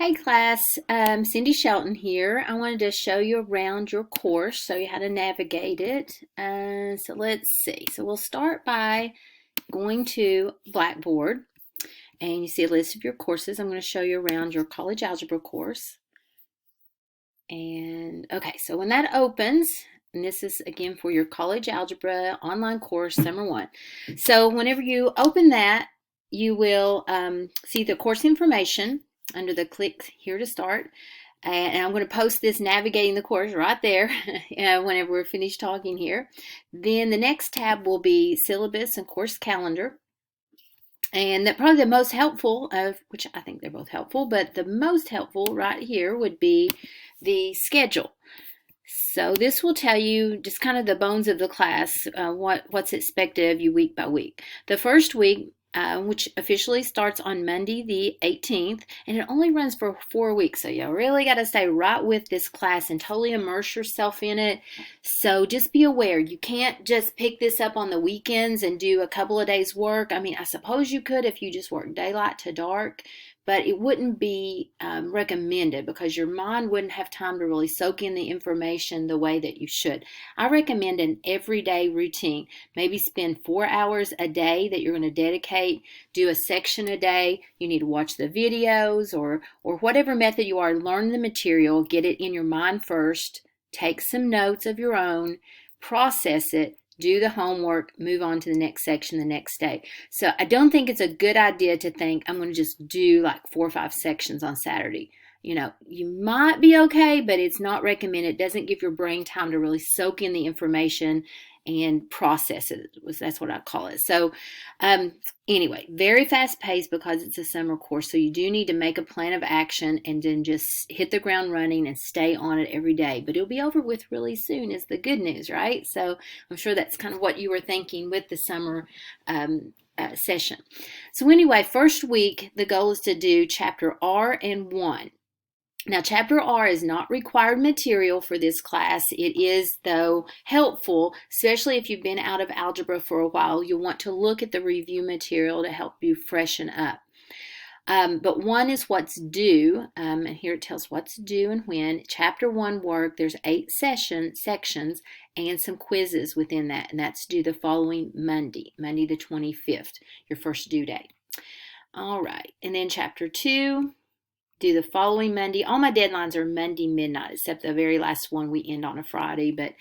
Hey class, Cindy Shelton here. I wanted to show you around your course, show you how to navigate it. So let's see. So we'll start by going to Blackboard, and you see a list of your courses. I'm going to show you around your college algebra course. And okay, so when that opens, and this is again for your college algebra online course, summer 1. So whenever you open that, you will see the course information under the click here to start. And I'm going to post this navigating the course right there whenever we're finished talking here. Then the next tab will be syllabus and course calendar. And that probably the most helpful which I think they're both helpful, but the most helpful right here would be the schedule. So this will tell you just kind of the bones of the class, what's expected of you week by week. The first week, which officially starts on Monday the 18th, and it only runs for 4 weeks. So you really got to stay right with this class and totally immerse yourself in it. So just be aware, you can't just pick this up on the weekends and do a couple of days work. I mean, I suppose you could if you just work daylight to dark, but it wouldn't be recommended because your mind wouldn't have time to really soak in the information the way that you should. I recommend an everyday routine. Maybe spend 4 hours a day that you're going to dedicate. Do a section a day. You need to watch the videos or whatever method you are. Learn the material. Get it in your mind first. Take some notes of your own. Process it. Do the homework, move on to the next section the next day. So I don't think it's a good idea to think I'm going to just do like 4 or 5 sections on Saturday. You know, you might be okay, but it's not recommended. It doesn't give your brain time to really soak in the information and process it. That's what I call it. So anyway, very fast paced because it's a summer course. So you do need to make a plan of action and then just hit the ground running and stay on it every day. But it'll be over with really soon is the good news, right? So I'm sure that's kind of what you were thinking with the summer session. So anyway, first week, the goal is to do chapter R and 1. Now, Chapter R is not required material for this class. It is, though, helpful, especially if you've been out of algebra for a while. You'll want to look at the review material to help you freshen up. But 1 is what's due, and here it tells what's due and when. Chapter 1 work, there's 8 sections and some quizzes within that, and that's due the following Monday, Monday the 25th, your first due date. All right, and then Chapter 2, do the following Monday. All my deadlines are Monday midnight, except the very last one we end on a Friday. But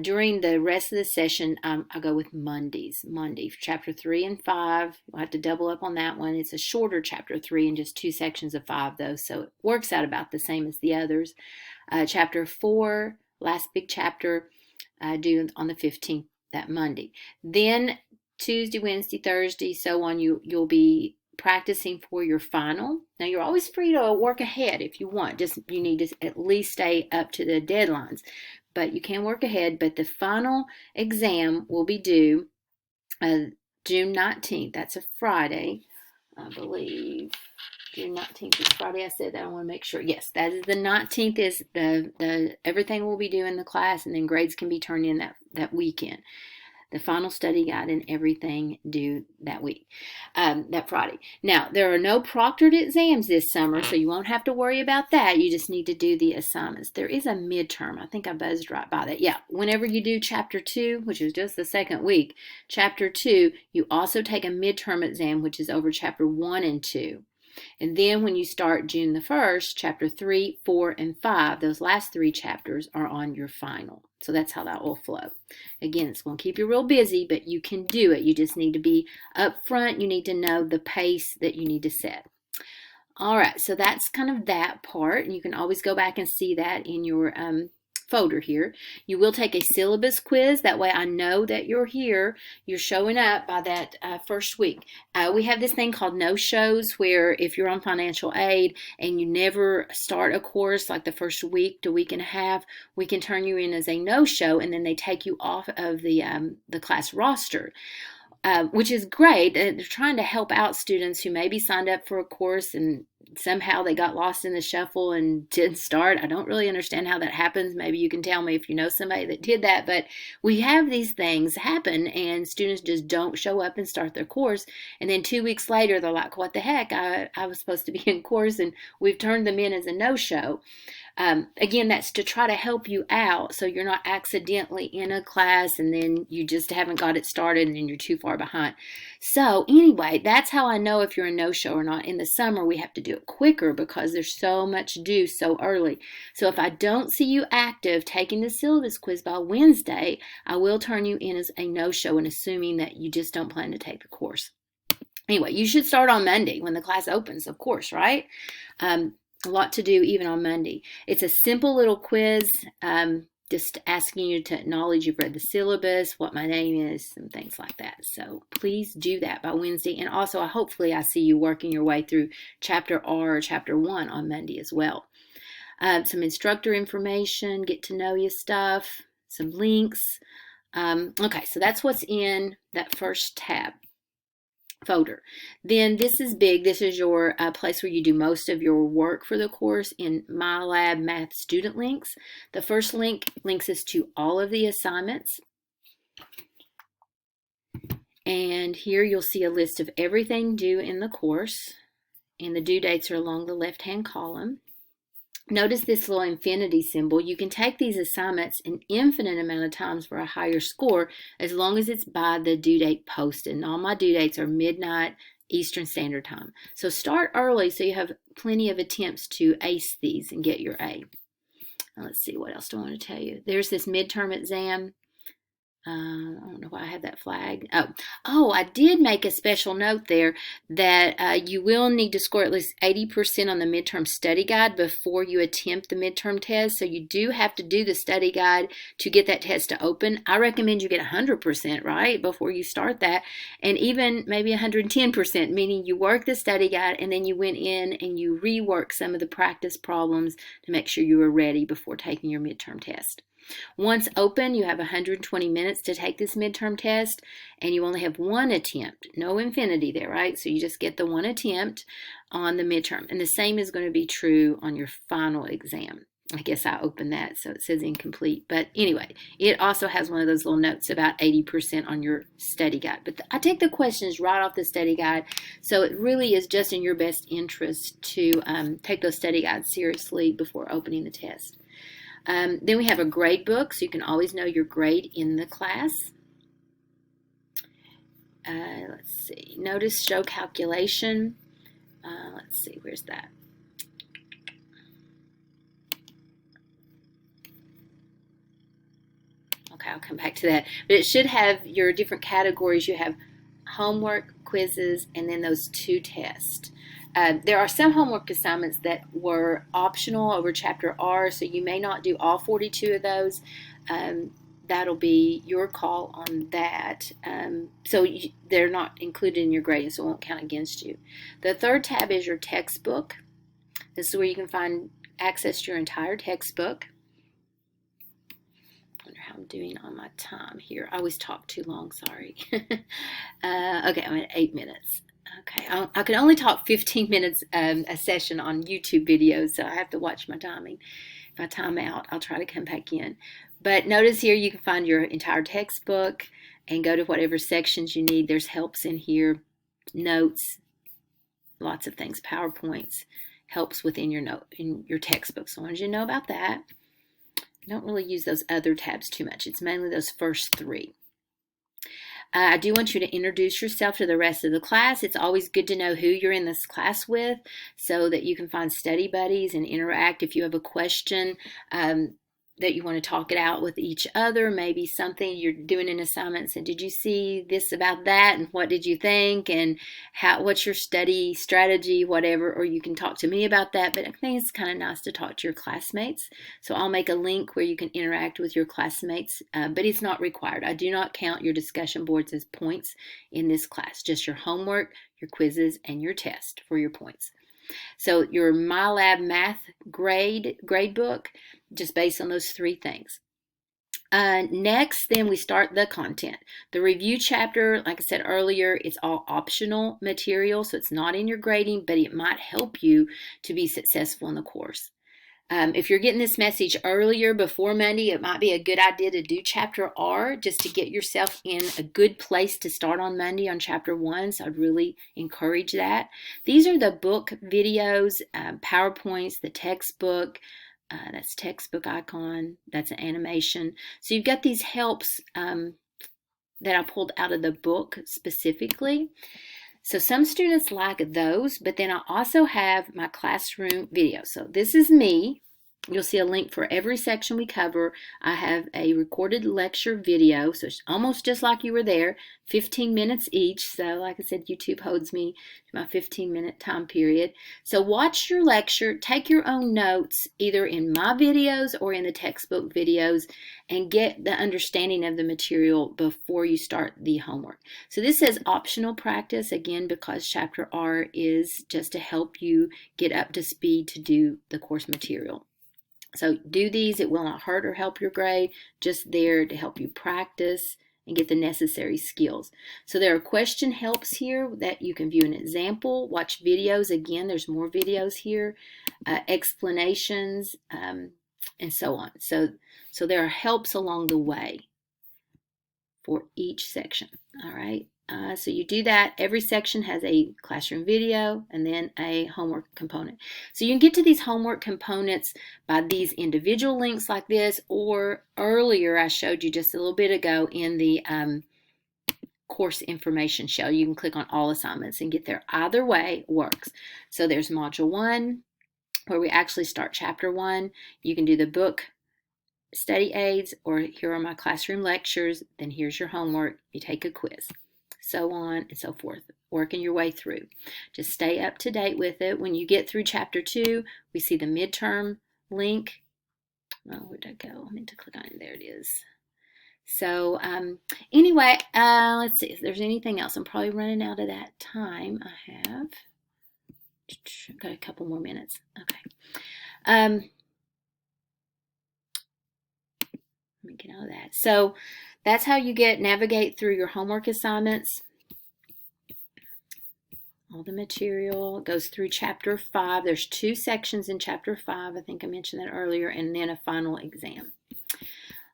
during the rest of the session, I go with Mondays. Monday, chapter 3 and 5. We'll have to double up on that one. It's a shorter chapter 3 and just 2 sections of 5, though, so it works out about the same as the others. Chapter 4, last big chapter, due on the 15th, that Monday. Then Tuesday, Wednesday, Thursday, so on, you'll be practicing for your final. Now you're always free to work ahead if you want, just you need to at least stay up to the deadlines, but you can work ahead. But the final exam will be due June 19th. That's a Friday, I believe. June 19th is Friday. I said that. I want to make sure. Yes, that is the 19th is the everything will be due in the class, and then grades can be turned in that weekend. The final study guide and everything due that week, that Friday. Now, there are no proctored exams this summer, so you won't have to worry about that. You just need to do the assignments. There is a midterm. I think I buzzed right by that. Yeah, whenever you do Chapter 2, which is just the second week, Chapter 2, you also take a midterm exam, which is over Chapter 1 and 2. And then when you start June the 1st, Chapter 3, 4, and 5, those last 3 chapters are on your final. So that's how that will flow. Again, it's going to keep you real busy, but you can do it. You just need to be up front. You need to know the pace that you need to set. All right, so that's kind of that part. And you can always go back and see that in your folder here. You will take a syllabus quiz. That way I know that you're here. You're showing up by that first week. We have this thing called Noshows, where if you're on financial aid and you never start a course like the first week to week and a half, we can turn you in as a no-show, and then they take you off of the class roster. Which is great. They're trying to help out students who maybe signed up for a course and somehow they got lost in the shuffle and didn't start. I don't really understand how that happens. Maybe you can tell me if you know somebody that did that, but we have these things happen and students just don't show up and start their course. And then 2 weeks later, they're like, what the heck? I was supposed to be in course and we've turned them in as a no-show. Again, that's to try to help you out so you're not accidentally in a class and then you just haven't got it started and you're too far behind. So anyway, that's how I know if you're a no-show or not. In the summer, we have to do it quicker because there's so much due so early. So if I don't see you active taking the syllabus quiz by Wednesday, I will turn you in as a no-show, and assuming that you just don't plan to take the course. Anyway, you should start on Monday when the class opens, of course, right? A lot to do even on Monday. It's a simple little quiz, just asking you to acknowledge you've read the syllabus, what my name is, and things like that. So please do that by Wednesday. And also, hopefully I see you working your way through Chapter R or Chapter 1 on Monday as well. Some instructor information, get to know you stuff, some links. Okay, so that's what's in that first tab. Folder. Then this is big. This is your place where you do most of your work for the course in My Lab Math Student Links. The first link links us to all of the assignments. And here you'll see a list of everything due in the course. And the due dates are along the left-hand column. Notice this little infinity symbol. You can take these assignments an infinite amount of times for a higher score as long as it's by the due date posted. And all my due dates are midnight Eastern Standard Time. So start early so you have plenty of attempts to ace these and get your A. Now let's see, what else do I want to tell you? There's this midterm exam. I don't know why I have that flag. Oh, I did make a special note there that you will need to score at least 80% on the midterm study guide before you attempt the midterm test. So you do have to do the study guide to get that test to open. I recommend you get 100%, right, before you start that, and even maybe 110%, meaning you work the study guide and then you went in and you rework some of the practice problems to make sure you are ready before taking your midterm test. Once open, you have 120 minutes to take this midterm test, and you only have one attempt. No infinity there, right? So you just get the one attempt on the midterm. And the same is going to be true on your final exam. I guess I opened that, so it says incomplete. But anyway, it also has one of those little notes about 80% on your study guide. But I take the questions right off the study guide, so it really is just in your best interest to take those study guides seriously before opening the test. Then we have a grade book, so you can always know your grade in the class. Let's see. Notice show calculation. Let's see, where's that? Okay, I'll come back to that. But it should have your different categories. You have homework, quizzes, and then those two tests. There are some homework assignments that were optional over Chapter R, so you may not do all 42 of those. That'll be your call on that. They're not included in your grading, so it won't count against you. The third tab is your textbook. This is where you can find access to your entire textbook. I wonder how I'm doing on my time here. I always talk too long, sorry. Okay, I'm at 8 minutes. Okay, I can only talk 15 minutes a session on YouTube videos, so I have to watch my timing. If I time out, I'll try to come back in. But notice here you can find your entire textbook and go to whatever sections you need. There's helps in here, notes, lots of things, PowerPoints, helps within your textbook. So I wanted you to know about that. I don't really use those other tabs too much. It's mainly those first three. I do want you to introduce yourself to the rest of the class. It's always good to know who you're in this class with so that you can find study buddies and interact. If you have a question that you want to talk it out with each other, maybe something you're doing an assignment, and did you see this about that, and what did you think, and what's your study strategy, whatever, or you can talk to me about that. But I think it's kind of nice to talk to your classmates, so I'll make a link where you can interact with your classmates, but it's not required. I do not count your discussion boards as points in this class, just your homework, your quizzes, and your test for your points. So your My Lab Math grade book, just based on those three things. Next, then we start the content. The review chapter, like I said earlier, it's all optional material, so it's not in your grading, but it might help you to be successful in the course. If you're getting this message earlier before Monday, it might be a good idea to do Chapter R just to get yourself in a good place to start on Monday on Chapter 1. So I'd really encourage that. These are the book videos, PowerPoints, the textbook. That's textbook icon. That's an animation. So you've got these helps that I pulled out of the book specifically. So some students like those, but then I also have my classroom video. So this is me. You'll see a link for every section we cover. I have a recorded lecture video, so it's almost just like you were there, 15 minutes each. So like I said, YouTube holds me to my 15-minute time period. So watch your lecture, take your own notes, either in my videos or in the textbook videos, and get the understanding of the material before you start the homework. So this says optional practice, again, because Chapter R is just to help you get up to speed to do the course material. So do these. It will not hurt or help your grade, just there to help you practice and get the necessary skills. So there are question helps here that you can view an example, watch videos. Again, there's more videos here, explanations, and so on. So there are helps along the way for each section. All right. So you do that. Every section has a classroom video and then a homework component. So you can get to these homework components by these individual links like this, or earlier I showed you just a little bit ago in the course information shell. You can click on all assignments and get there. Either way works. So there's module 1 where we actually start Chapter 1. You can do the book study aids, or here are my classroom lectures, then here's your homework. You take a quiz, so on and so forth, working your way through. Just stay up to date with it. When you get through Chapter 2, we see the midterm link. Oh, where'd I go? I meant to click on it. There it is. So anyway, let's see if there's anything else. I'm probably running out of that time. I have got a couple more minutes. Okay. Let me get out of that. So that's how you navigate through your homework assignments. All the material goes through Chapter 5. There's 2 sections in Chapter 5. I think I mentioned that earlier, and then a final exam.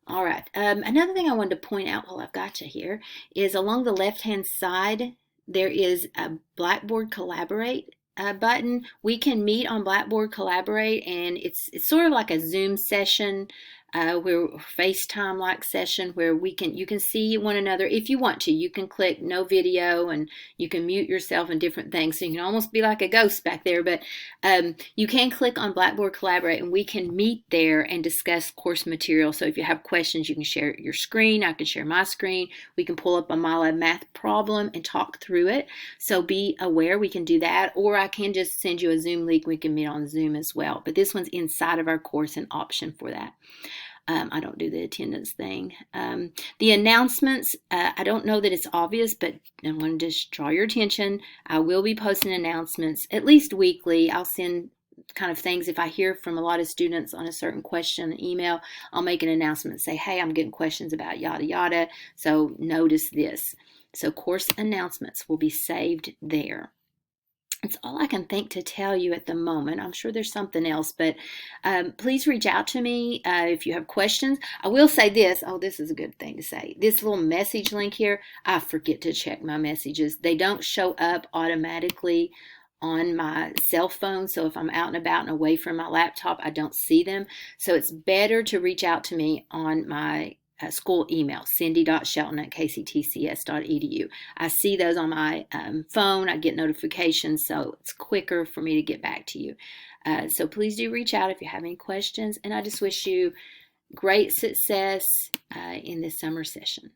All right. Another thing I wanted to point out while I've got you here is along the left-hand side, there is a Blackboard Collaborate button. We can meet on Blackboard Collaborate, and it's sort of like a Zoom session, where FaceTime like session where you can see one another if you want to. You can click no video and you can mute yourself and different things, so you can almost be like a ghost back there. But you can click on Blackboard Collaborate and we can meet there and discuss course material. So if you have questions, you can share your screen. I can share my screen. We can pull up a MyLab math problem and talk through it. So be aware we can do that, or I can just send you a Zoom link. We can meet on Zoom as well. But this one's inside of our course, an option for that. I don't do the attendance thing. The announcements, I don't know that it's obvious, but I want to just draw your attention. I will be posting announcements at least weekly. I'll send kind of things. If I hear from a lot of students on a certain question, an email, I'll make an announcement, say, hey, I'm getting questions about yada yada, so notice this. So course announcements will be saved there. That's all I can think to tell you at the moment. I'm sure there's something else, but please reach out to me if you have questions. I will say this. Oh, this is a good thing to say. This little message link here, I forget to check my messages. They don't show up automatically on my cell phone, so if I'm out and about and away from my laptop, I don't see them. So it's better to reach out to me on my school email, cindy.shelton@kctcs.edu. I see those on my phone. I get notifications, so it's quicker for me to get back to you. So please do reach out if you have any questions, and I just wish you great success in this summer session.